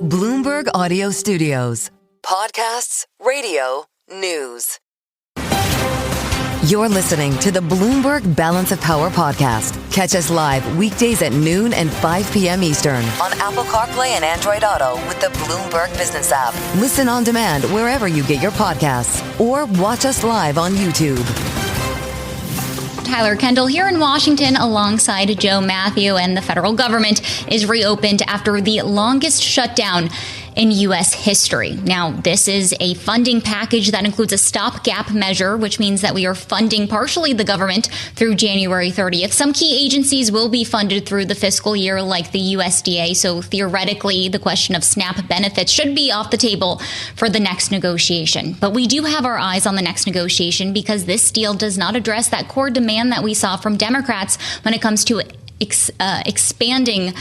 Bloomberg Audio Studios. Podcasts, radio, news. You're listening to the Bloomberg Balance of Power podcast. Catch us live weekdays at noon and 5 p.m. Eastern on Apple CarPlay and Android Auto with the Bloomberg Business app. Listen on demand wherever you get your podcasts or watch us live on YouTube. Tyler, Kendall here in Washington alongside Joe, Mathieu, and the federal government is reopened after the longest shutdown in U.S. history. Now, this is a funding package that includes a stopgap measure, which means that we are funding partially the government through January 30th. Some key agencies will be funded through the fiscal year, like the USDA. So theoretically, the question of SNAP benefits should be off the table for the next negotiation. But we do have our eyes on the next negotiation because this deal does not address that core demand that we saw from Democrats when it comes to expanding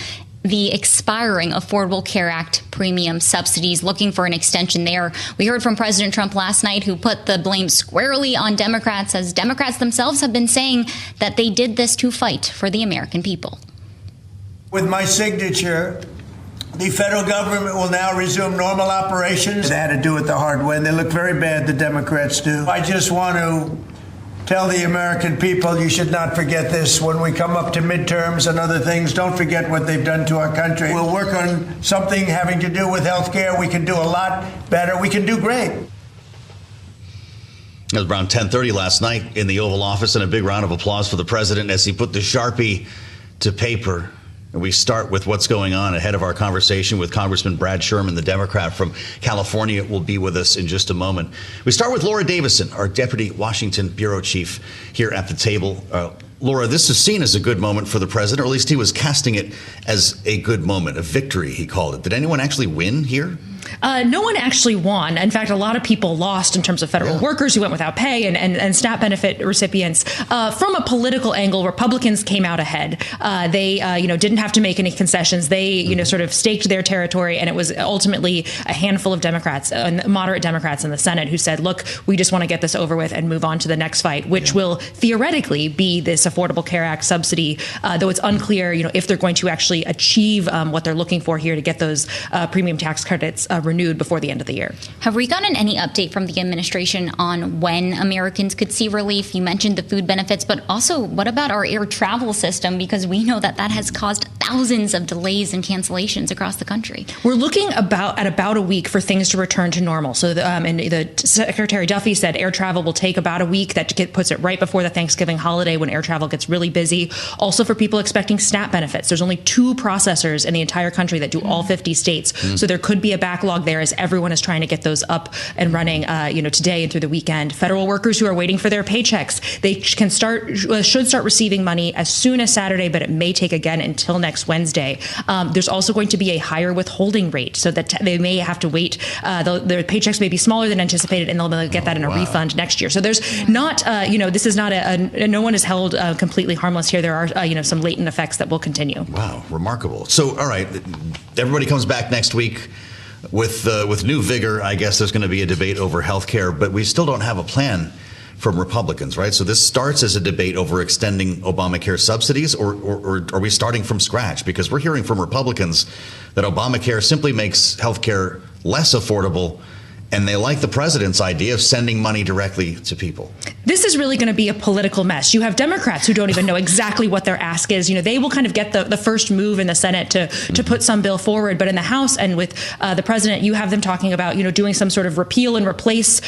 the expiring Affordable Care Act premium subsidies, looking for an extension there. We heard from President Trump last night, who put the blame squarely on Democrats, as Democrats themselves have been saying that they did this to fight for the American people. With my signature, the federal government will now resume normal operations. They had to do it the hard way, and they look very bad, the Democrats do. I just want to tell the American people, you should not forget this. When we come up to midterms and other things, don't forget what they've done to our country. We'll work on something having to do with health care. We can do a lot better. We can do great. It was around 10:30 last night in the Oval Office, and a big round of applause for the president as he put the Sharpie to paper. And we start with what's going on ahead of our conversation with Congressman Brad Sherman, the Democrat from California, will be with us in just a moment. We start with Laura Davison, our Deputy Washington Bureau Chief, here at the table. Laura, this is seen as a good moment for the president, or at least he was casting it as a good moment, a victory, he called it. Did anyone actually win here? No one actually won. In fact, a lot of people lost in terms of federal workers who went without pay and SNAP benefit recipients. From a political angle, Republicans came out ahead. They, didn't have to make any concessions. They, sort of staked their territory. And it was ultimately a handful of Democrats, moderate Democrats in the Senate, who said, look, we just want to get this over with and move on to the next fight, which will theoretically be this Affordable Care Act subsidy, though it's unclear, if they're going to actually achieve what they're looking for here to get those premium tax credits renewed before the end of the year. Have we gotten any update from the administration on when Americans could see relief? You mentioned the food benefits, but also what about our air travel system? Because we know that has caused thousands of delays and cancellations across the country. We're looking at about a week for things to return to normal. So the Secretary Duffy said air travel will take about a week. That puts it right before the Thanksgiving holiday when air travel gets really busy. Also for people expecting SNAP benefits. There's only 2 processors in the entire country that do all 50 states. So there could be a backlog there as everyone is trying to get those up and running, today and through the weekend. Federal workers who are waiting for their paychecks, they should start receiving money as soon as Saturday, but it may take again until next Wednesday. There's also going to be a higher withholding rate so that they may have to wait. Their paychecks may be smaller than anticipated, and they'll get that in a refund next year. So there's not, this is not no one is held completely harmless here. There are, some latent effects that will continue. Wow, remarkable. So, all right, everybody comes back next week with new vigor. I guess there's going to be a debate over health care, but we still don't have a plan from Republicans, right? So this starts as a debate over extending Obamacare subsidies, or are we starting from scratch? Because we're hearing from Republicans that Obamacare simply makes health care less affordable, and they like the president's idea of sending money directly to people. This is really going to be a political mess. You have Democrats who don't even know exactly what their ask is. They will kind of get the first move in the Senate to put some bill forward. But in the House and with the president, you have them talking about, doing some sort of repeal and replace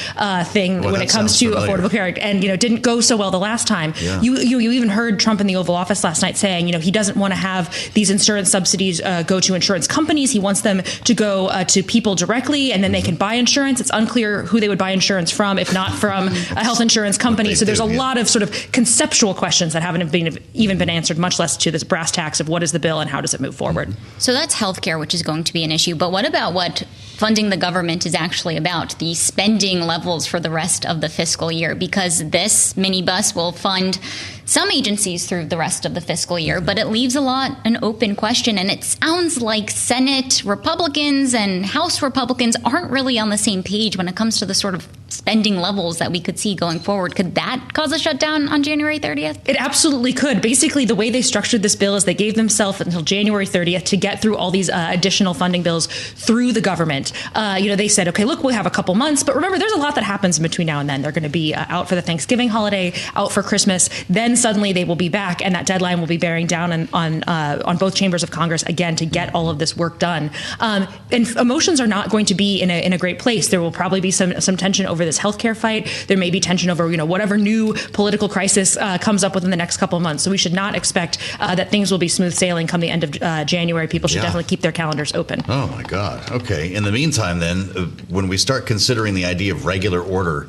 thing when it comes to Affordable Care Act. And, didn't go so well the last time. Yeah. You even heard Trump in the Oval Office last night saying, he doesn't want to have these insurance subsidies go to insurance companies. He wants them to go to people directly, and then they can buy insurance. It's unclear who they would buy insurance from, if not from a health insurance company. So there's a lot of sort of conceptual questions that haven't even been answered, much less to this brass tacks of what is the bill and how does it move forward. So that's healthcare, which is going to be an issue. But what about what funding the government is actually about, the spending levels for the rest of the fiscal year? Because this minibus will fund some agencies through the rest of the fiscal year, but it leaves an open question. And it sounds like Senate Republicans and House Republicans aren't really on the same page when it comes to the sort of spending levels that we could see going forward. Could that cause a shutdown on January 30th? It absolutely could. Basically, the way they structured this bill is they gave themselves until January 30th to get through all these additional funding bills through the government. They said, okay, look, we'll have a couple months. But remember, there's a lot that happens in between now and then. They're going to be out for the Thanksgiving holiday, out for Christmas. Then suddenly they will be back, and that deadline will be bearing down on both chambers of Congress again to get all of this work done. And emotions are not going to be in a great place. There will probably be some tension over this healthcare fight. There may be tension over whatever new political crisis comes up within the next couple of months. So we should not expect that things will be smooth sailing come the end of January. People should definitely keep their calendars open. Oh my God. Okay. In the meantime, then, when we start considering the idea of regular order,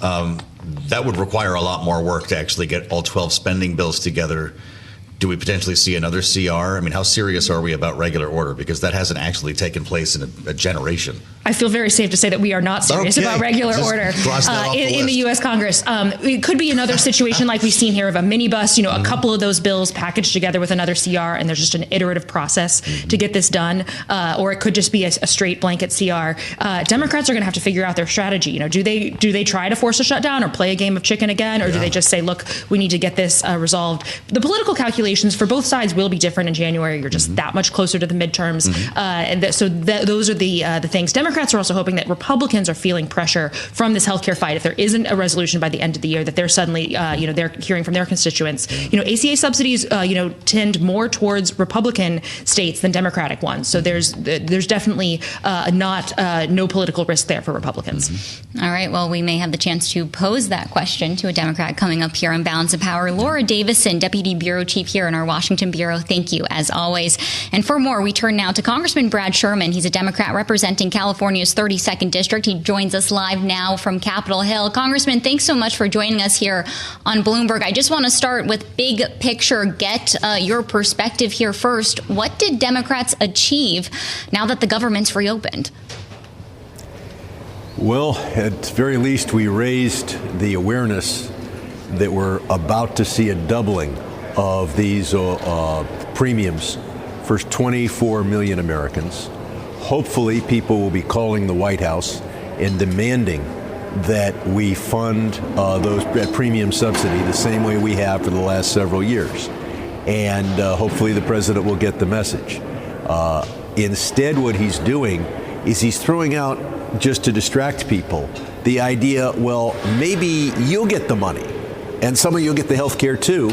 that would require a lot more work to actually get all 12 spending bills together. Do we potentially see another CR? I mean, how serious are we about regular order? Because that hasn't actually taken place in a generation. I feel very safe to say that we are not serious about regular order in the U.S. Congress. It could be another situation like we've seen here of a minibus, a couple of those bills packaged together with another CR, and there's just an iterative process to get this done. Or it could just be a straight blanket CR. Democrats are going to have to figure out their strategy. Do they try to force a shutdown or play a game of chicken again? Or do they just say, look, we need to get this resolved? The political calculations for both sides will be different in January. You're just that much closer to the midterms. Those are the things. Democrats are also hoping that Republicans are feeling pressure from this healthcare fight. If there isn't a resolution by the end of the year, that they're suddenly, they're hearing from their constituents. ACA subsidies, tend more towards Republican states than Democratic ones. So there's definitely no political risk there for Republicans. All right. Well, we may have the chance to pose that question to a Democrat coming up here on Balance of Power. Laura Davison, Deputy Bureau Chief here in our Washington Bureau. Thank you, as always. And for more, we turn now to Congressman Brad Sherman. He's a Democrat representing California's 32nd District. He joins us live now from Capitol Hill. Congressman, thanks so much for joining us here on Bloomberg. I just want to start with big picture, get your perspective here first. What did Democrats achieve now that the government's reopened? Well, at the very least, we raised the awareness that we're about to see a doubling of these premiums for 24 million Americans. Hopefully, people will be calling the White House and demanding that we fund that premium subsidy the same way we have for the last several years. And hopefully the president will get the message. Instead, what he's doing is he's throwing out, just to distract people, the idea, well, maybe you'll get the money and some of you'll get the health care too.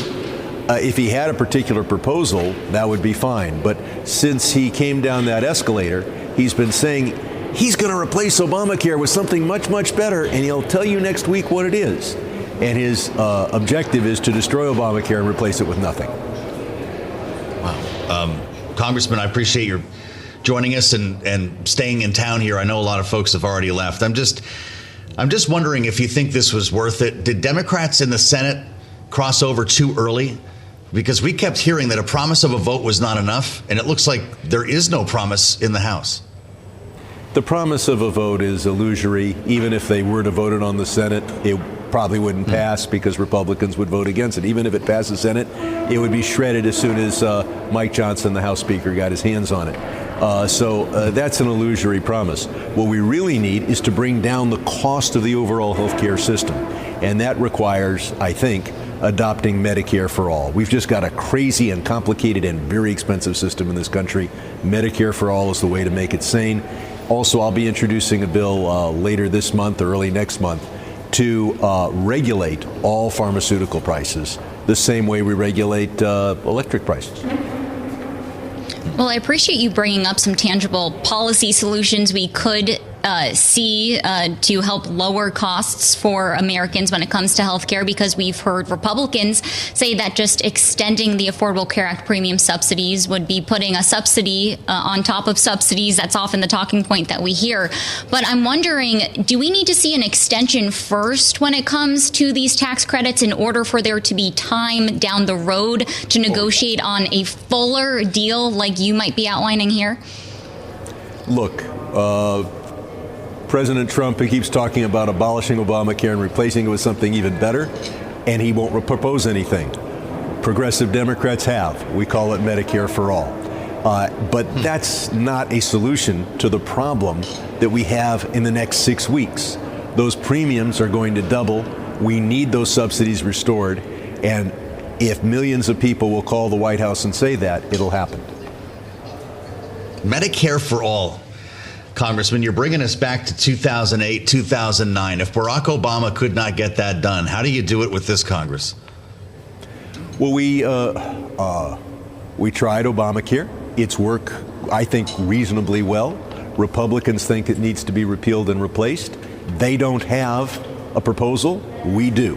If he had a particular proposal, that would be fine. But since he came down that escalator, he's been saying he's going to replace Obamacare with something much, much better, and he'll tell you next week what it is. And his objective is to destroy Obamacare and replace it with nothing. Wow. Congressman, I appreciate your joining us and staying in town here. I know a lot of folks have already left. I'm just wondering if you think this was worth it. Did Democrats in the Senate cross over too early? Because we kept hearing that a promise of a vote was not enough, and it looks like there is no promise in the House. The promise of a vote is illusory. Even if they were to vote it on the Senate, it probably wouldn't pass because Republicans would vote against it. Even if it passed the Senate, it would be shredded as soon as Mike Johnson, the House Speaker, got his hands on it. So that's an illusory promise. What we really need is to bring down the cost of the overall health care system. And that requires, I think, adopting Medicare for all. We've just got a crazy and complicated and very expensive system in this country. Medicare for all is the way to make it sane. Also, I'll be introducing a bill later this month or early next month to regulate all pharmaceutical prices the same way we regulate electric prices. Well, I appreciate you bringing up some tangible policy solutions we could see to help lower costs for Americans when it comes to health care, because we've heard Republicans say that just extending the Affordable Care Act premium subsidies would be putting a subsidy on top of subsidies. That's often the talking point that we hear. But I'm wondering, do we need to see an extension first when it comes to these tax credits in order for there to be time down the road to negotiate on a fuller deal like you might be outlining here? Look, President Trump, he keeps talking about abolishing Obamacare and replacing it with something even better, and he won't propose anything. Progressive Democrats have. We call it Medicare for all. But that's not a solution to the problem that we have in the next 6 weeks. those premiums are going to double. We need those subsidies restored. And if millions of people will call the White House and say that, it'll happen. Medicare for all. Congressman, you're bringing us back to 2008, 2009. If Barack Obama could not get that done, how do you do it with this Congress? Well, we tried Obamacare. It's worked, I think, reasonably well. Republicans think it needs to be repealed and replaced. They don't have a proposal. We do.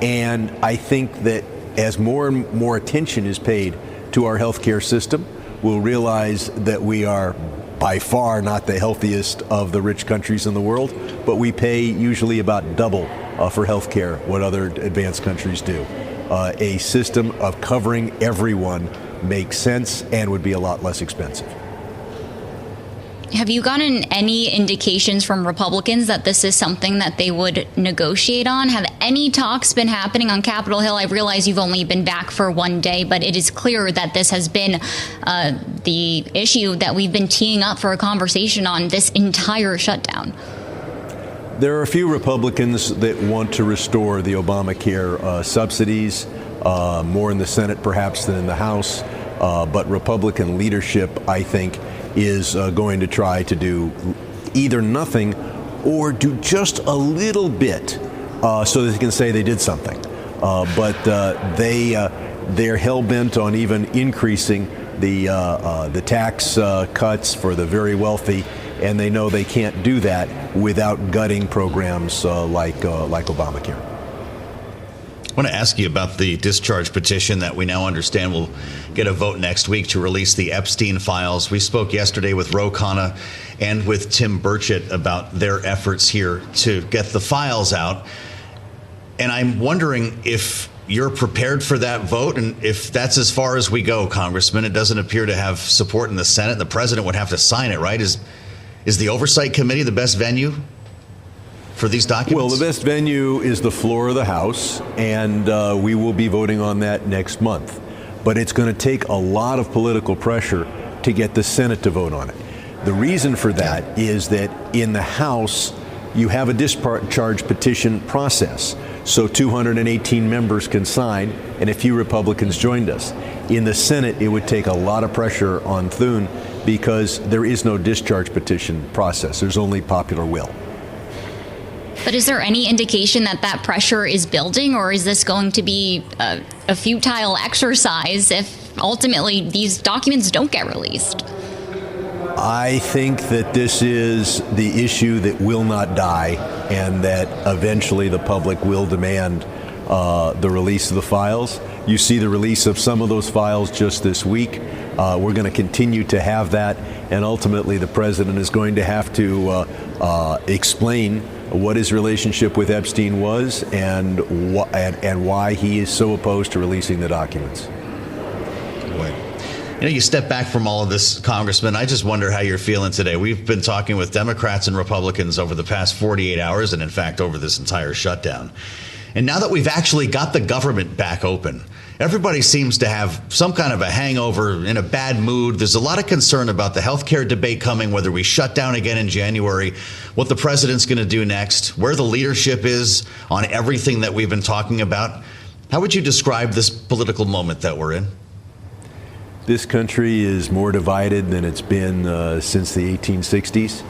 And I think that as more and more attention is paid to our health care system, we'll realize that we are by far not the healthiest of the rich countries in the world, but we pay usually about double for health care what other advanced countries do. A system of covering everyone makes sense and would be a lot less expensive. Have you gotten any indications from Republicans that this is something that they would negotiate on? Have any talks been happening on Capitol Hill? I realize you've only been back for one day, but it is clear that this has been the issue that we've been teeing up for a conversation on this entire shutdown. There are a few Republicans that want to restore the Obamacare subsidies, more in the Senate perhaps than in the House, but Republican leadership, I think, is going to try to do either nothing or do just a little bit so that they can say they did something. But they're hell-bent on even increasing the tax cuts for the very wealthy, and they know they can't do that without gutting programs like Obamacare. I want to ask you about the discharge petition that we now understand will get a vote next week to release the Epstein files. We spoke yesterday with Ro Khanna and with Tim Burchett about their efforts here to get the files out. And I'm wondering if you're prepared for that vote, and if that's as far as we go, Congressman. It doesn't appear to have support in the Senate. The president would have to sign it, right? Is the Oversight Committee the best venue for these documents? Well, the best venue is the floor of the House, and we will be voting on that next month. But it's going to take a lot of political pressure to get the Senate to vote on it. The reason for that is that in the House, you have a discharge petition process. So 218 members can sign, and a few Republicans joined us. In the Senate, it would take a lot of pressure on Thune because there is no discharge petition process. There's only popular will. But is there any indication that that pressure is building, or is this going to be a futile exercise if ultimately these documents don't get released? I think that this is the issue that will not die, and that eventually the public will demand the release of the files. You see the release of some of those files just this week. We're going to continue to have that, and ultimately the president is going to have to explain what his relationship with Epstein was and why he is so opposed to releasing the documents. Boy. You know, you step back from all of this, Congressman. I just wonder how you're feeling today. We've been talking with Democrats and Republicans over the past 48 hours, and in fact, over this entire shutdown. And now that we've actually got the government back open, everybody seems to have some kind of a hangover, in a bad mood. There's a lot of concern about the health care debate coming, whether we shut down again in January, what the president's going to do next, where the leadership is on everything that we've been talking about. How would you describe this political moment that we're in? This country is more divided than it's been since the 1860s,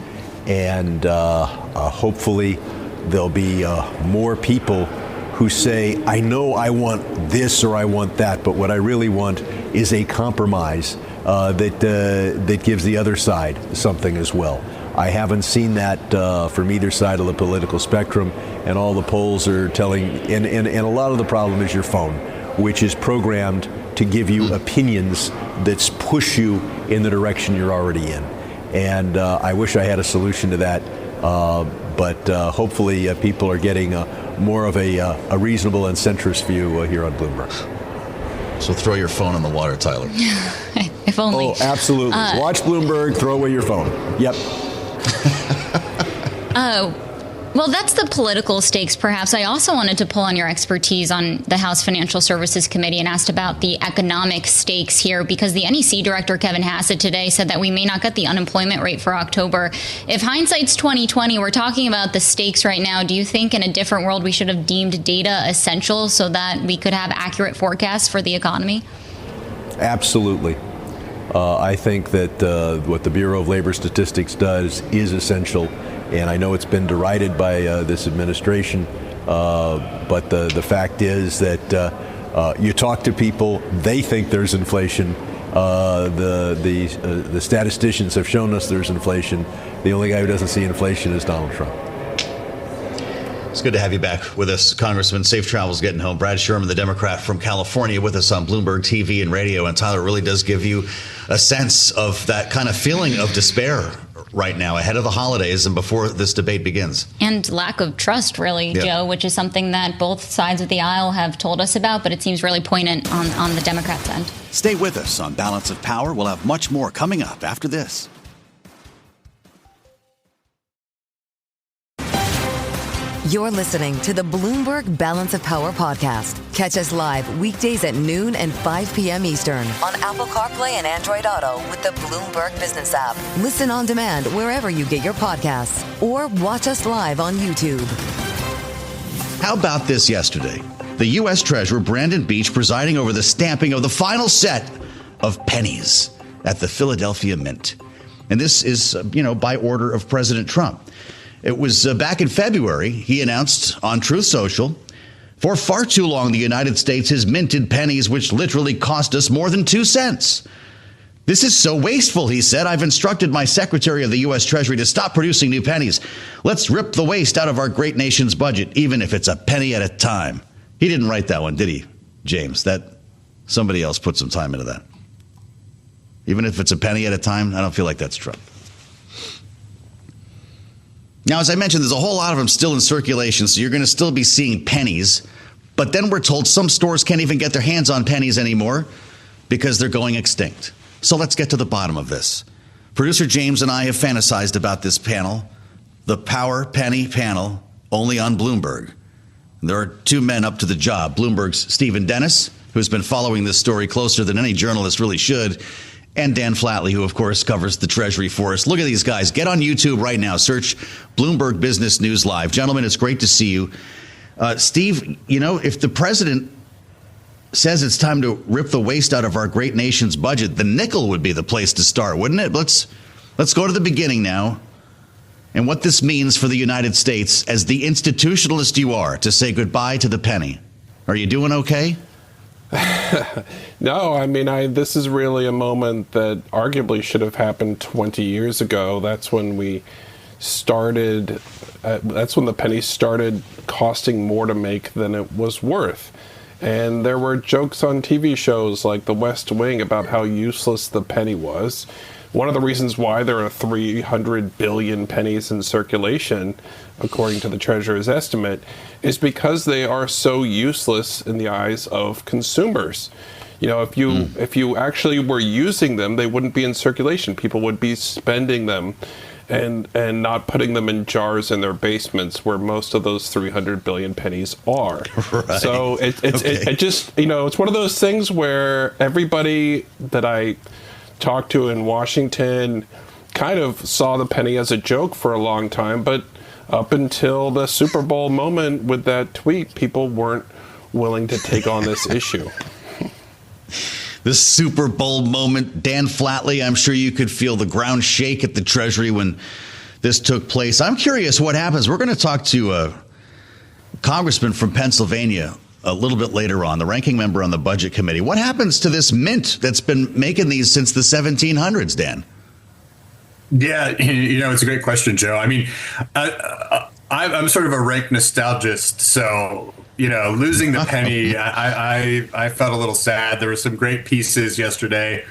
and hopefully there'll be more people who say, I know I want this or I want that, but what I really want is a compromise that gives the other side something as well. I haven't seen that from either side of the political spectrum, and all the polls are telling, and a lot of the problem is your phone, which is programmed to give you opinions that push you in the direction you're already in. And I wish I had a solution to that, but hopefully people are getting more of a reasonable and centrist view here on Bloomberg. So throw your phone in the water, Tyler. If only. Oh, absolutely. Watch Bloomberg, throw away your phone. Yep. Well, that's the political stakes, perhaps. I also wanted to pull on your expertise on the House Financial Services Committee and asked about the economic stakes here, because the NEC director, Kevin Hassett, today said that we may not get the unemployment rate for October. If hindsight's 2020, we're talking about the stakes right now. Do you think in a different world we should have deemed data essential so that we could have accurate forecasts for the economy? Absolutely. I think that what the Bureau of Labor Statistics does is essential. And I know it's been derided by this administration, but the fact is that you talk to people, they think there's inflation. The statisticians have shown us there's inflation. The only guy who doesn't see inflation is Donald Trump. It's good to have you back with us, Congressman. Safe travels getting home. Brad Sherman, the Democrat from California, with us on Bloomberg TV and radio. And Tyler, really does give you a sense of that kind of feeling of despair right now ahead of the holidays and before this debate begins. And lack of trust, really, yeah. Joe, which is something that both sides of the aisle have told us about, but it seems really poignant on the Democrats' end. Stay with us on Balance of Power. We'll have much more coming up after this. You're listening to the Bloomberg Balance of Power podcast. Catch us live weekdays at noon and 5 p.m. Eastern on Apple CarPlay and Android Auto with the Bloomberg Business app. Listen on demand wherever you get your podcasts or watch us live on YouTube. How about this yesterday? The U.S. Treasurer Brandon Beach presiding over the stamping of the final set of pennies at the Philadelphia Mint. And this is, by order of President Trump. It was back in February, he announced on Truth Social, for far too long, the United States has minted pennies which literally cost us more than 2 cents. This is so wasteful, he said. I've instructed my Secretary of the U.S. Treasury to stop producing new pennies. Let's rip the waste out of our great nation's budget, even if it's a penny at a time. He didn't write that one, did he, James? That somebody else put some time into that. Even if it's a penny at a time, I don't feel like that's Trump. Now, as I mentioned, there's a whole lot of them still in circulation, so you're going to still be seeing pennies. But then we're told some stores can't even get their hands on pennies anymore because they're going extinct. So let's get to the bottom of this. Producer James and I have fantasized about this panel, the Power Penny Panel, only on Bloomberg. There are two men up to the job. Bloomberg's Stephen Dennis, who's been following this story closer than any journalist really should, and Dan Flatley, who, of course, covers the Treasury for us. Look at these guys. Get on YouTube right now. Search Bloomberg Business News Live. Gentlemen, it's great to see you. Steve, if the president says it's time to rip the waste out of our great nation's budget, the nickel would be the place to start, wouldn't it? Let's go to the beginning now and what this means for the United States as the institutionalist you are to say goodbye to the penny. Are you doing okay? No, this is really a moment that arguably should have happened 20 years ago. That's when we started, that's when the penny started costing more to make than it was worth. And there were jokes on TV shows like The West Wing about how useless the penny was. One of the reasons why there are 300 billion pennies in circulation, according to the Treasurer's estimate, is because they are so useless in the eyes of consumers. If you actually were using them, they wouldn't be in circulation. People would be spending them and not putting them in jars in their basements where most of those 300 billion pennies are. Right. So it just, it's one of those things where everybody that I talked to in Washington kind of saw the penny as a joke for a long time, but up until the Super Bowl moment with that tweet, people weren't willing to take on this issue. The Super Bowl moment, Dan Flatley, I'm sure you could feel the ground shake at the Treasury when this took place. I'm curious what happens. We're going to talk to a congressman from Pennsylvania a little bit later on, the ranking member on the Budget Committee. What happens to this mint that's been making these since the 1700s, Dan? Yeah, it's a great question, Joe. I'm sort of a rank nostalgist, so losing the penny, I felt a little sad. There were some great pieces yesterday.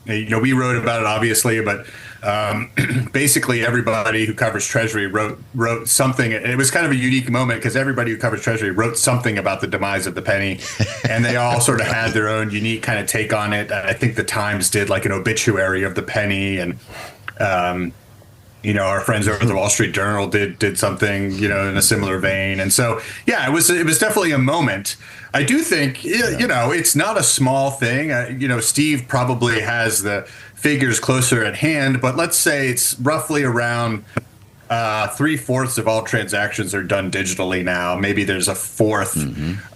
We wrote about it, obviously, but basically everybody who covers Treasury wrote something. It was kind of a unique moment because everybody who covers Treasury wrote something about the demise of the penny, and they all sort of had their own unique kind of take on it. I think the Times did like an obituary of the penny, and Our friends over at the Wall Street Journal did something, in a similar vein. And so, it was definitely a moment. I do think, it's not a small thing. Steve probably has the figures closer at hand, but let's say it's roughly around 3/4 of all transactions are done digitally now. Maybe there's a fourth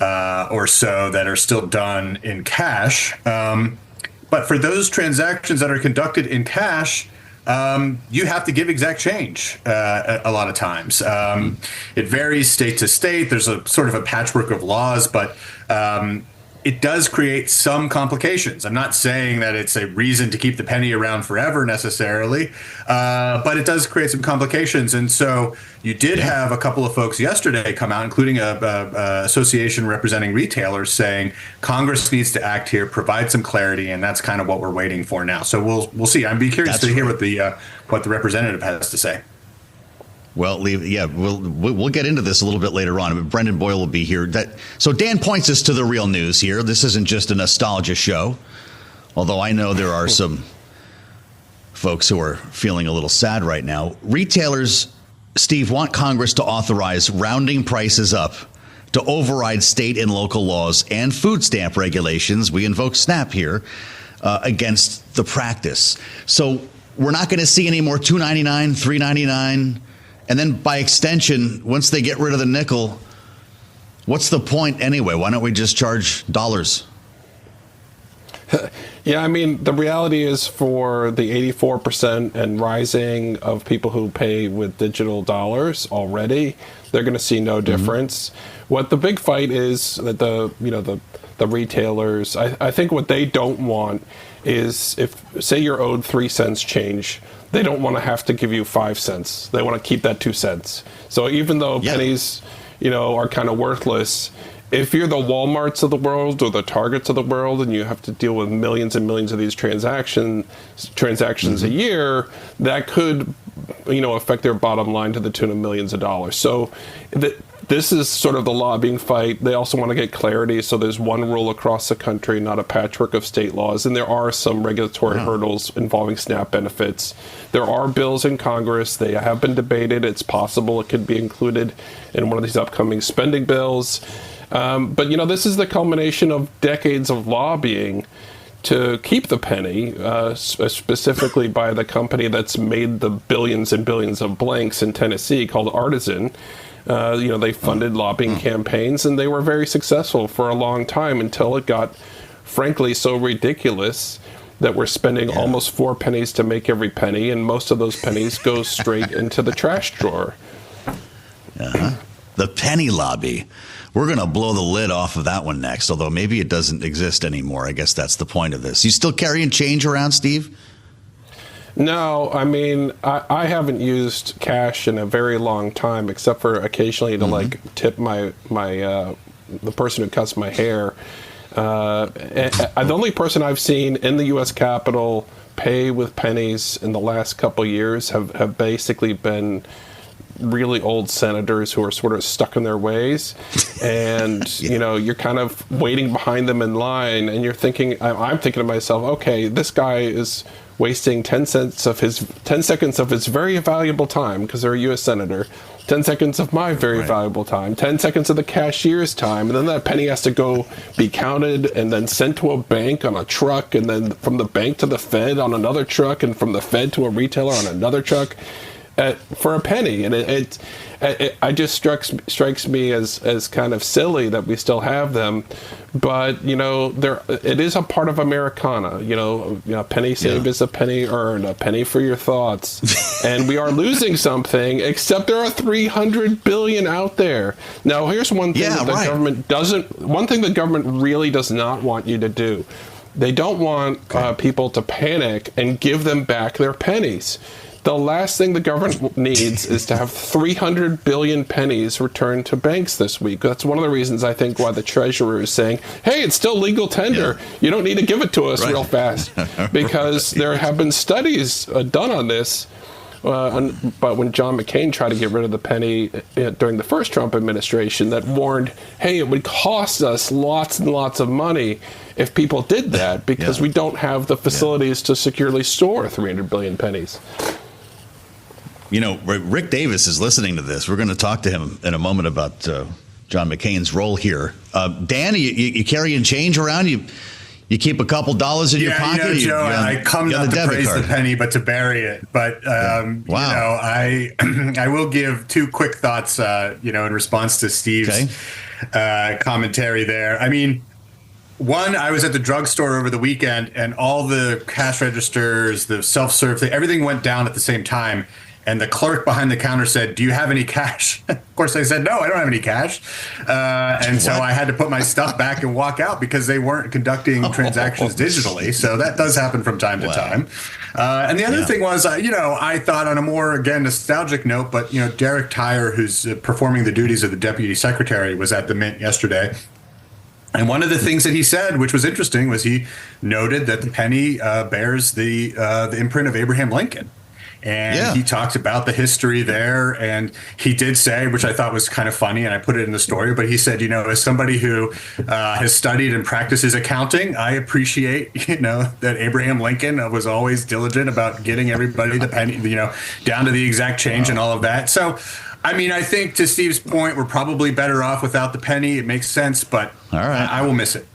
or so that are still done in cash. But for those transactions that are conducted in cash, you have to give exact change a lot of times. It varies state to state. There's a sort of a patchwork of laws, but it does create some complications. I'm not saying that it's a reason to keep the penny around forever necessarily, but it does create some complications. And so you did have a couple of folks yesterday come out, including a association representing retailers, saying Congress needs to act here, provide some clarity, and that's kind of what we're waiting for now. So we'll see. I'd be curious to hear what the representative has to say. Well, we'll get into this a little bit later on. But Brendan Boyle will be here. So Dan points us to the real news here. This isn't just a nostalgia show, although I know there are some folks who are feeling a little sad right now. Retailers, Steve, want Congress to authorize rounding prices up to override state and local laws and food stamp regulations. We invoke SNAP here against the practice. So we're not going to see any more $2.99, $3.99. And then by extension, once they get rid of the nickel, what's the point anyway? Why don't we just charge dollars? Yeah, I mean, the reality is for the 84% and rising of people who pay with digital dollars already, they're going to see no difference. What the big fight is that the retailers, I think what they don't want is if, say, you're owed 3 cents change, they don't want to have to give you 5 cents. They want to keep that 2 cents. So even though pennies, are kind of worthless, if you're the Walmarts of the world or the Targets of the world and you have to deal with millions and millions of these transactions a year, that could, affect their bottom line to the tune of millions of dollars. So this is sort of the lobbying fight. They also want to get clarity. So there's one rule across the country, not a patchwork of state laws. And there are some regulatory hurdles involving SNAP benefits. There are bills in Congress. They have been debated. It's possible it could be included in one of these upcoming spending bills. But this is the culmination of decades of lobbying to keep the penny, specifically by the company that's made the billions and billions of blanks in Tennessee called Artisan. They funded lobbying campaigns, and they were very successful for a long time until it got, frankly, so ridiculous that we're spending almost 4 pennies to make every penny, and most of those pennies go straight into the trash drawer. The penny lobby. We're going to blow the lid off of that one next, although maybe it doesn't exist anymore. I guess that's the point of this. You still carrying change around, Steve? No, I mean, I haven't used cash in a very long time, except for occasionally to tip the person who cuts my hair. The only person I've seen in the U.S. Capitol pay with pennies in the last couple years have basically been really old senators who are sort of stuck in their ways, and you're kind of waiting behind them in line, and you're thinking, I'm thinking to myself, okay, this guy is wasting 10 seconds of his very valuable time, because they're a U.S. senator, 10 seconds of my very valuable time, 10 seconds of the cashier's time, and then that penny has to go be counted and then sent to a bank on a truck, and then from the bank to the Fed on another truck, and from the Fed to a retailer on another truck. For a penny, and it just strikes me as kind of silly that we still have them, but it is a part of Americana. A penny saved is a penny earned, a penny for your thoughts, and we are losing something. Except there are 300 billion out there. Now, here's one thing that the government doesn't. One thing the government really does not want you to do. They don't want people to panic and give them back their pennies. The last thing the government needs is to have 300 billion pennies returned to banks this week. That's one of the reasons I think why the treasurer is saying, hey, it's still legal tender. Yeah. You don't need to give it to us real fast. Because there have been studies done on this. But when John McCain tried to get rid of the penny during the first Trump administration, that warned, hey, it would cost us lots and lots of money if people did that, because we don't have the facilities to securely store 300 billion pennies. You know, Rick Davis is listening to this. We're going to talk to him in a moment about John McCain's role here. Dan, you carrying change around? You keep a couple dollars in your pocket? You know, Joe, I come not to praise the penny, but to bury it. But, wow. You know, I will give two quick thoughts, you know, in response to Steve's commentary there. I mean, one, I was at the drugstore over the weekend, and all the cash registers, the self-serve thing, everything went down at the same time. And the clerk behind the counter said, "Do you have any cash?" Of course, I said, "No, I don't have any cash." And so I had to put my stuff back and walk out because they weren't conducting transactions digitally. So that does happen from time to time. And the other thing was, you know, I thought on a more, again, nostalgic note, but, you know, Derek Tyre, who's performing the duties of the deputy secretary, was at the Mint yesterday. And one of the things that he said, which was interesting, was he noted that the penny bears the imprint of Abraham Lincoln. And he talked about the history there. And he did say, which I thought was kind of funny, and I put it in the story, but he said, you know, as somebody who has studied and practices accounting, I appreciate, you know, that Abraham Lincoln was always diligent about getting everybody the penny, you know, down to the exact change and all of that. So, I mean, I think to Steve's point, we're probably better off without the penny. It makes sense, but I will miss it.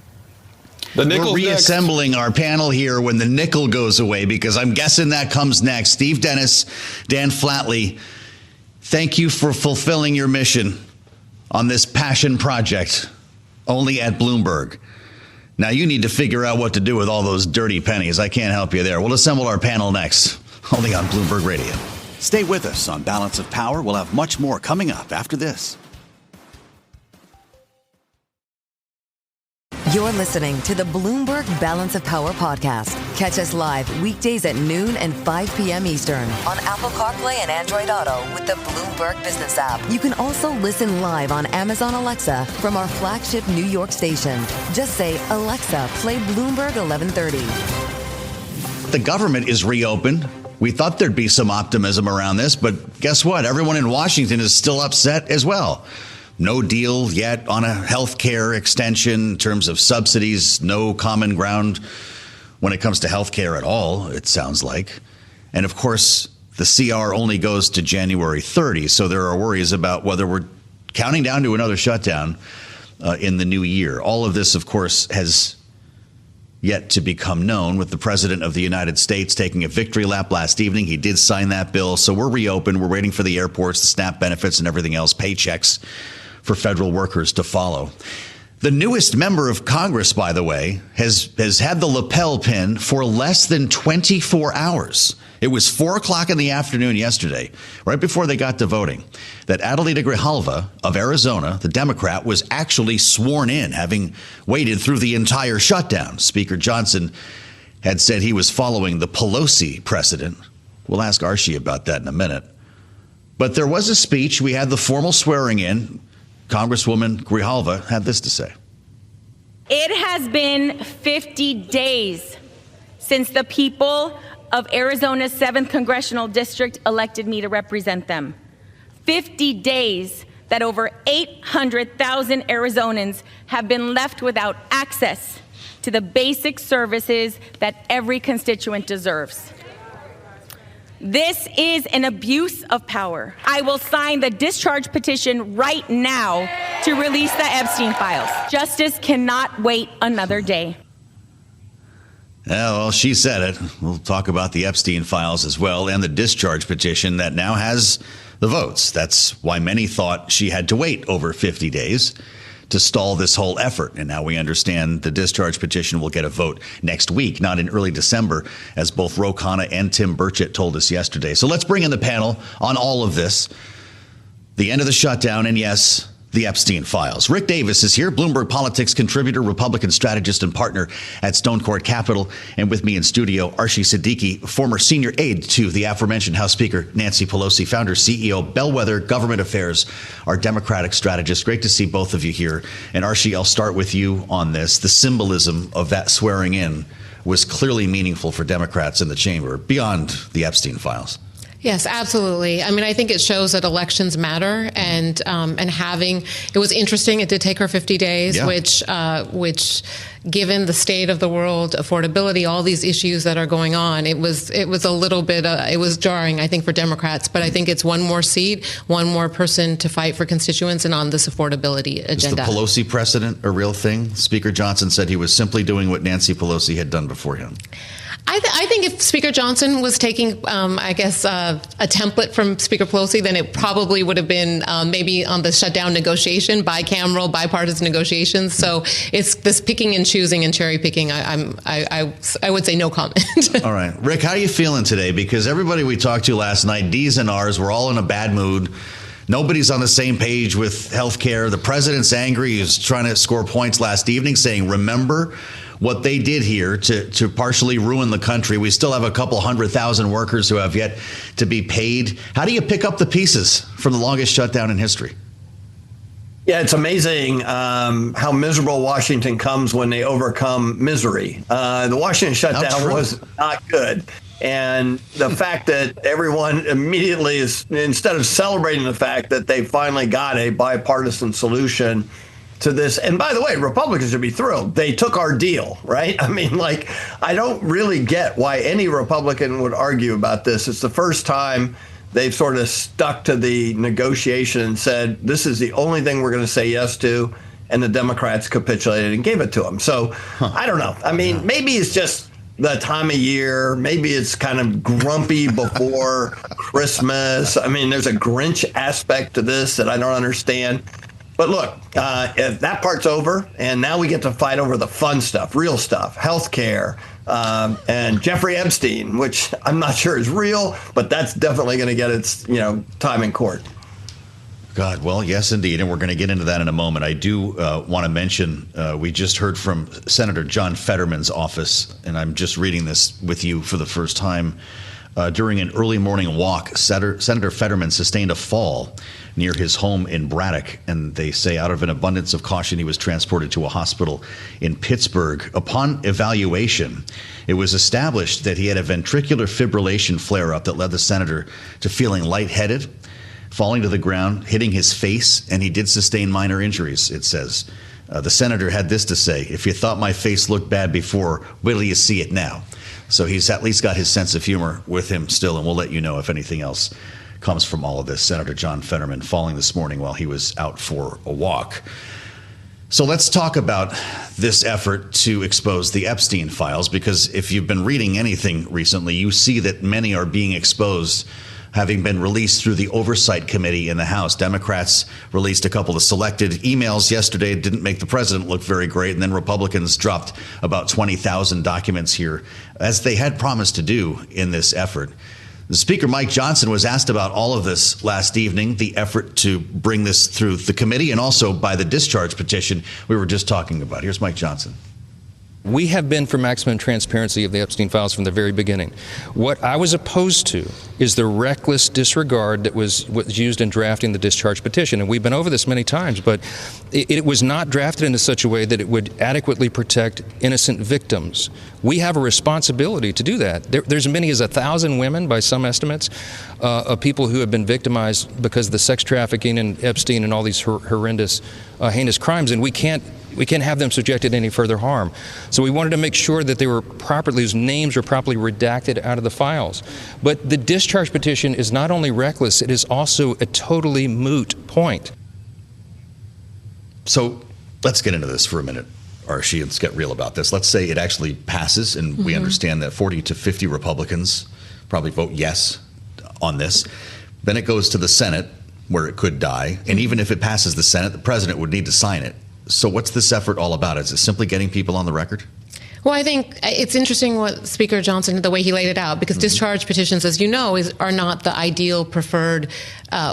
We're reassembling our panel here when the nickel goes away, because I'm guessing that comes next. Steve Dennis, Dan Flatley, thank you for fulfilling your mission on this passion project only at Bloomberg. Now you need to figure out what to do with all those dirty pennies. I can't help you there. We'll assemble our panel next, only on Bloomberg Radio. Stay with us on Balance of Power. We'll have much more coming up after this. You're listening to the Bloomberg Balance of Power podcast. Catch us live weekdays at noon and 5 p.m. Eastern on Apple CarPlay and Android Auto with the Bloomberg Business app. You can also listen live on Amazon Alexa from our flagship New York station. Just say, "Alexa, play Bloomberg 1130. The government is reopened. We thought there'd be some optimism around this, but guess what? Everyone in Washington is still upset as well. No deal yet on a health care extension in terms of subsidies. No common ground when it comes to health care at all, it sounds like. And of course, the CR only goes to January 30. So there are worries about whether we're counting down to another shutdown in the new year. All of this, of course, has yet to become known, with the president of the United States taking a victory lap last evening. He did sign that bill. So we're reopened. We're waiting for the airports, the SNAP benefits and everything else, paychecks for federal workers to follow. The newest member of Congress, by the way, has had the lapel pin for less than 24 hours. It was 4 o'clock in the afternoon yesterday, right before they got to voting, that Adelita Grijalva of Arizona, the Democrat, was actually sworn in, having waited through the entire shutdown. Speaker Johnson had said he was following the Pelosi precedent. We'll ask Archie about that in a minute. But there was a speech. We had the formal swearing in. Congresswoman Grijalva had this to say. It has been 50 days since the people of Arizona's 7th Congressional District elected me to represent them. 50 days that over 800,000 Arizonans have been left without access to the basic services that every constituent deserves. This is an abuse of power. I will sign the discharge petition right now to release the Epstein files. Justice cannot wait another day. Yeah, well, she said it. We'll talk about the Epstein files as well, and the discharge petition that now has the votes. That's why many thought she had to wait over 50 days to stall this whole effort. And now we understand the discharge petition will get a vote next week, not in early December, as both Ro Khanna and Tim Burchett told us yesterday. So let's bring in the panel on all of this. The end of the shutdown, and yes, the Epstein files. Rick Davis is here, Bloomberg Politics contributor, Republican strategist, and partner at Stone Court Capital. And with me in studio, Archie Siddiqui, former senior aide to the aforementioned House Speaker Nancy Pelosi, founder, CEO, Bellwether Government Affairs, our Democratic strategist. Great to see both of you here. And Archie, I'll start with you on this. The symbolism of that swearing in was clearly meaningful for Democrats in the chamber, beyond the Epstein files. Yes, absolutely. I mean, I think it shows that elections matter, and it was interesting. It did take her 50 days, yeah. which, given the state of the world, affordability, all these issues that are going on, it was a little bit. It was jarring, I think, for Democrats. But I think it's one more seat, one more person to fight for constituents, and on this affordability agenda. Is the Pelosi precedent a real thing? Speaker Johnson said he was simply doing what Nancy Pelosi had done before him. I think if Speaker Johnson was taking, a template from Speaker Pelosi, then it probably would have been maybe on the shutdown negotiation, bicameral, bipartisan negotiations. So it's this picking and choosing and cherry picking. I would say no comment. All right. Rick, how are you feeling today? Because everybody we talked to last night, D's and R's, were all in a bad mood. Nobody's on the same page with health care. The president's angry. He was trying to score points last evening, saying, remember what they did here to partially ruin the country. We still have a couple 100,000 workers who have yet to be paid. How do you pick up the pieces from the longest shutdown in history? Yeah, it's amazing how miserable Washington comes when they overcome misery. The Washington shutdown was not good. And the fact that everyone immediately is, instead of celebrating the fact that they finally got a bipartisan solution to this. And by the way, Republicans should be thrilled. They took our deal, right? I mean, I don't really get why any Republican would argue about this. It's the first time they've sort of stuck to the negotiation and said, this is the only thing we're going to say yes to. And the Democrats capitulated and gave it to them. So I don't know. I mean, maybe it's just the time of year. Maybe it's kind of grumpy before Christmas. I mean, there's a Grinch aspect to this that I don't understand. But look, if that part's over, and now we get to fight over the fun stuff, real stuff, health care, and Jeffrey Epstein, which I'm not sure is real, but that's definitely going to get its time in court. God, well, yes, indeed. And we're going to get into that in a moment. I do want to mention we just heard from Senator John Fetterman's office, and I'm just reading this with you for the first time. During an early morning walk, Senator Fetterman sustained a fall near his home in Braddock, and they say out of an abundance of caution, he was transported to a hospital in Pittsburgh. Upon evaluation, it was established that he had a ventricular fibrillation flare-up that led the senator to feeling lightheaded, falling to the ground, hitting his face, and he did sustain minor injuries, it says. The senator had this to say: if you thought my face looked bad before, wait till you see it now. So he's at least got his sense of humor with him still, and we'll let you know if anything else comes from all of this. Senator John Fetterman falling this morning while he was out for a walk. So let's talk about this effort to expose the Epstein files, because if you've been reading anything recently, you see that many are being exposed, having been released through the Oversight Committee in the House. Democrats released a couple of selected emails yesterday. It didn't make the president look very great. And then Republicans dropped about 20,000 documents here, as they had promised to do in this effort. The Speaker, Mike Johnson, was asked about all of this last evening, the effort to bring this through the committee and also by the discharge petition we were just talking about. Here's Mike Johnson. We have been for maximum transparency of the Epstein files from the very beginning. What I was opposed to is the reckless disregard that was used in drafting the discharge petition. And we've been over this many times, but it was not drafted in such a way that it would adequately protect innocent victims. We have a responsibility to do that. There's as many as 1,000 women, by some estimates, of people who have been victimized because of the sex trafficking and Epstein and all these horrendous, heinous crimes, and we can't have them subjected to any further harm. So we wanted to make sure that they were properly, whose names were properly redacted out of the files. But the discharge petition is not only reckless, it is also a totally moot point. So let's get into this for a minute, Archie. Let's get real about this. Let's say it actually passes, and we understand that 40 to 50 Republicans probably vote yes on this. Then it goes to the Senate, where it could die. And even if it passes the Senate, the president would need to sign it. So what's this effort all about? Is it simply getting people on the record? Well, I think it's interesting what Speaker Johnson, the way he laid it out, because discharge petitions, as you know, are not the ideal preferred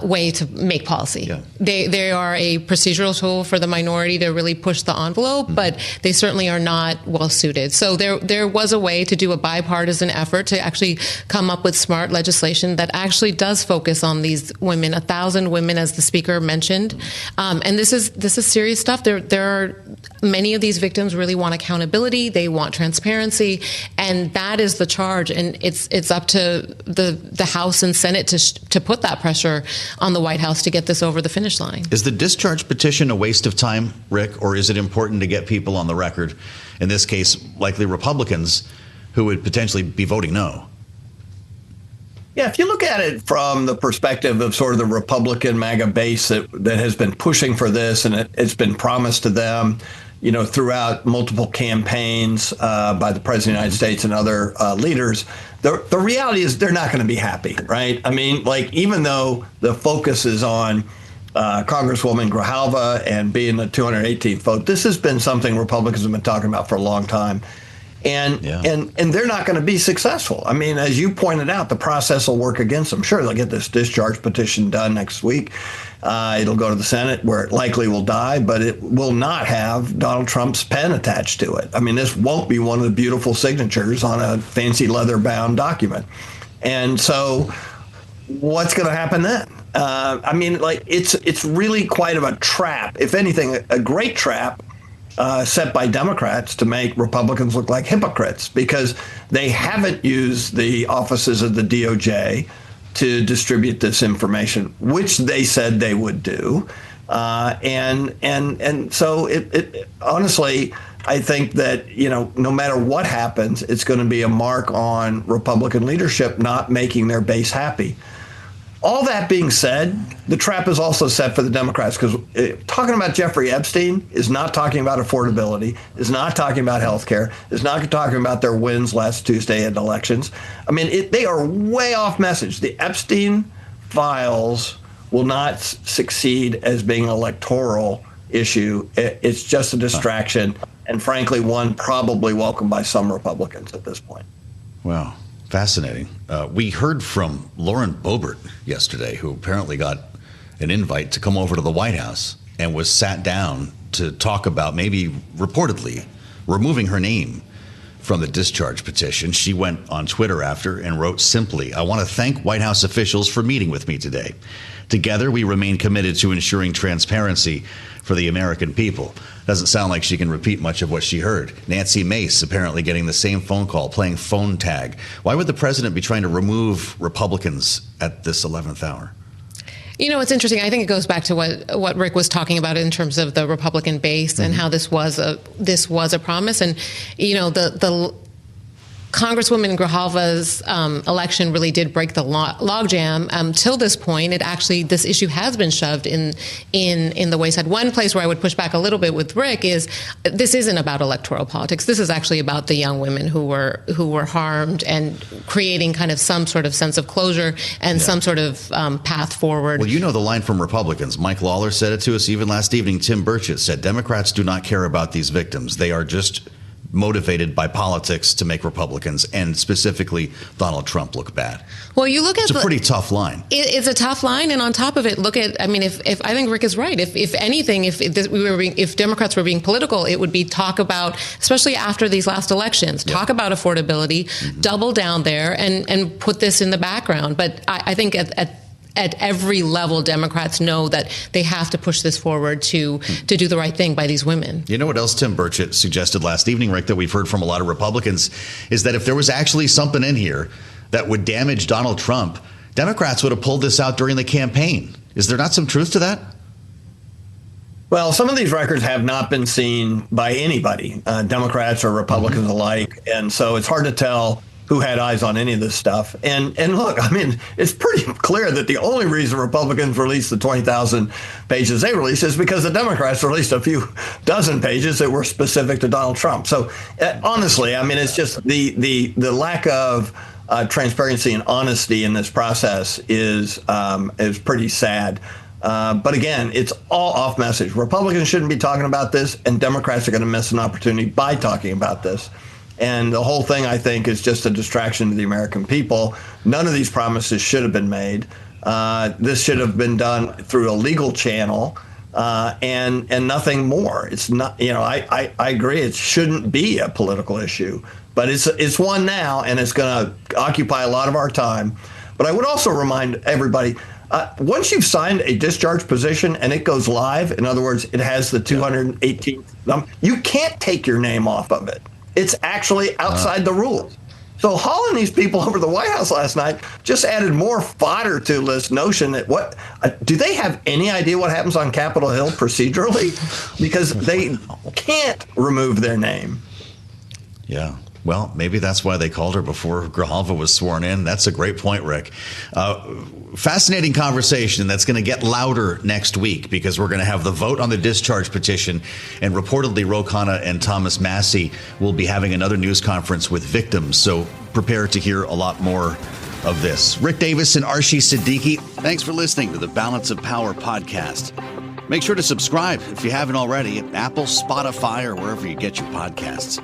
way to make policy. Yeah. They are a procedural tool for the minority to really push the envelope, but they certainly are not well suited. So there was a way to do a bipartisan effort to actually come up with smart legislation that actually does focus on these women, 1,000 women, as the speaker mentioned. And this is serious stuff. There are many of these victims really want accountability. They want transparency, and that is the charge. And it's up to the House and Senate to put that pressure on the White House to get this over the finish line. Is the discharge petition a waste of time, Rick, or is it important to get people on the record, in this case, likely Republicans, who would potentially be voting no? Yeah, if you look at it from the perspective of sort of the Republican MAGA base that has been pushing for this, and it's been promised to them, throughout multiple campaigns by the President of the United States and other leaders, the reality is they're not going to be happy, right? I mean, even though the focus is on Congresswoman Grijalva and being the 218th vote, this has been something Republicans have been talking about for a long time. And they're not going to be successful. I mean, as you pointed out, the process will work against them. Sure, they'll get this discharge petition done next week. It'll go to the Senate, where it likely will die, but it will not have Donald Trump's pen attached to it. I mean, this won't be one of the beautiful signatures on a fancy leather-bound document. And so what's going to happen then? It's really quite of a trap. If anything, a great trap set by Democrats to make Republicans look like hypocrites, because they haven't used the offices of the DOJ to distribute this information, which they said they would do. And so it honestly, I think that, no matter what happens, it's going to be a mark on Republican leadership not making their base happy. All that being said, the trap is also set for the Democrats, because talking about Jeffrey Epstein is not talking about affordability, is not talking about health care, is not talking about their wins last Tuesday at elections. I mean, they are way off message. The Epstein files will not succeed as being an electoral issue. It's just a distraction, and frankly, one probably welcomed by some Republicans at this point. Wow. Fascinating. We heard from Lauren Boebert yesterday, who apparently got an invite to come over to the White House and was sat down to talk about maybe reportedly removing her name from the discharge petition. She went on Twitter after and wrote simply, "I want to thank White House officials for meeting with me today. Together, we remain committed to ensuring transparency for the American people." Doesn't sound like she can repeat much of what she heard. Nancy Mace apparently getting the same phone call, playing phone tag. Why would the president be trying to remove Republicans at this 11th hour? It's interesting. I think it goes back to what Rick was talking about in terms of the Republican base and how this was a promise. And, the Congresswoman Grijalva's election really did break the logjam. Till this point, this issue has been shoved in the wayside. One place where I would push back a little bit with Rick is this isn't about electoral politics. This is actually about the young women who were harmed and creating kind of some sort of sense of closure and some sort of path forward. Well, the line from Republicans. Mike Lawler said it to us even last evening. Tim Burchett said Democrats do not care about these victims. They are just motivated by politics to make Republicans and specifically Donald Trump look bad. Well, you look at it's a pretty tough line. It's a tough line, and on top of it, if I think Rick is right. If anything, if Democrats were being political, it would be talk about, especially after these last elections, talk about affordability, double down there, and put this in the background. But I think at every level, Democrats know that they have to push this forward to do the right thing by these women. You know what else Tim Burchett suggested last evening, Rick, that we've heard from a lot of Republicans, is that if there was actually something in here that would damage Donald Trump, Democrats would have pulled this out during the campaign. Is there not some truth to that? Well, some of these records have not been seen by anybody, Democrats or Republicans alike, and so it's hard to tell who had eyes on any of this stuff. And look, I mean, it's pretty clear that the only reason Republicans released the 20,000 pages they released is because the Democrats released a few dozen pages that were specific to Donald Trump. So honestly, I mean, it's just the lack of transparency and honesty in this process is pretty sad. But again, it's all off message. Republicans shouldn't be talking about this, and Democrats are going to miss an opportunity by talking about this. And the whole thing, I think, is just a distraction to the American people. None of these promises should have been made. This should have been done through a legal channel and nothing more. It's not, I agree. It shouldn't be a political issue, but it's one now, and it's going to occupy a lot of our time. But I would also remind everybody, once you've signed a discharge position and it goes live, in other words, it has the 218th number, you can't take your name off of it. It's actually outside the rules. So hauling these people over to the White House last night just added more fodder to this notion that do they have any idea what happens on Capitol Hill procedurally? Because they can't remove their name. Yeah. Well, maybe that's why they called her before Grijalva was sworn in. That's a great point, Rick. Fascinating conversation that's going to get louder next week because we're going to have the vote on the discharge petition. And reportedly, Ro Khanna and Thomas Massie will be having another news conference with victims. So prepare to hear a lot more of this. Rick Davison, Archie Siddiqui, thanks for listening to the Balance of Power podcast. Make sure to subscribe if you haven't already at Apple, Spotify, or wherever you get your podcasts.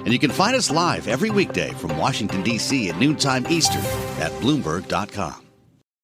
And you can find us live every weekday from Washington, D.C. at noontime Eastern at Bloomberg.com.